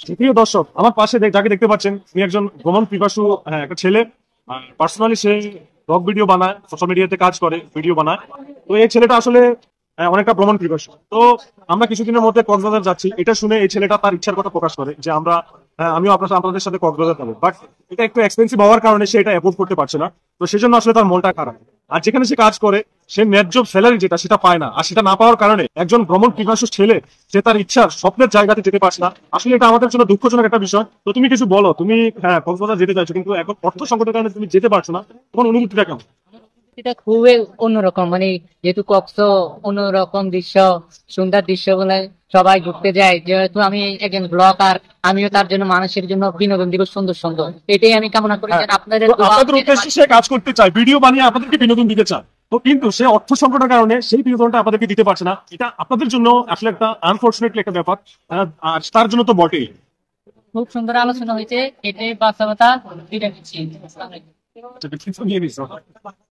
প্রিয় দর্শক, আমার পাশে যাকে দেখতে পাচ্ছেন উনি একজন ভ্রমণ পিপাসু একটা ছেলে। পার্সোনালি সে ব্লগ ভিডিও বানায়, সোশ্যাল মিডিয়াতে কাজ করে, ভিডিও বানায়। তো এই ছেলেটা আসলে অনেকটা ভ্রমণ পিপাসু। তো আমরা কিছুদিনের মধ্যে কক্সবাজার যাচ্ছি, এটা শুনে এই ছেলেটা তার ইচ্ছার কথা প্রকাশ করে যে আমিও আপনাদের সাথে কক্সবাজার যাবো, বাট এটা একটু এক্সপেন্সিভ হওয়ার কারণে সে এটা অ্যাফোর্ড করতে পারছে না। তো সেজন্য আসলে তার মনটা খারাপ। আর যেখানে সে কাজ করে সে ন্যায্য স্যালারি যেটা সেটা পায় না, আর সেটা না পাওয়ার কারণে একজন ভ্রমণ পিপাসু ছেলে সে তার ইচ্ছার স্বপ্নের জায়গাতে যেতে পারছে না। আসলে এটা আমাদের জন্য দুঃখজনক একটা বিষয়। তো তুমি কিছু বলো, তুমি কক্সবাজার যেতে চাইছো কিন্তু এখন অর্থ সংকটের কারণে তুমি যেতে পারছো না, তোমার অনুভূতিটা কেমন? এটা খুবই অন্যরকম, মানে যেহেতু কক্স অন্যরকম দৃশ্য, সুন্দর দৃশ্য বলে সবাই ঘুরতে যায়। যেহেতু আমি একজন ব্লগার, আমিও তার জন্য মানুষের জন্য বিনোদন দিব সুন্দর সুন্দর, এটাই আমি কামনা করি হ্যাঁ, যেন আপনাদের তো দোয়া আপনাদের উদ্দেশ্যে সে কাজ করতে চায়, ভিডিও বানিয়ে আপনাদেরকে বিনোদন দিতে চায়। তো কিন্তু সে অর্থ সংকটের কারণে সেই বিনোদনটা আপনাদেরকে দিতে পারছে না। এটা আপনাদের জন্য আসলে একটা আনফরচুনেটলি একটা ব্যাপার। আর তার জন্য তো বটেই। খুব সুন্দর আলোচনা হয়েছে, এটাই বাস্তবতা। বিদায় নিচ্ছি। আচ্ছা, কিছু নিয়ে নিস।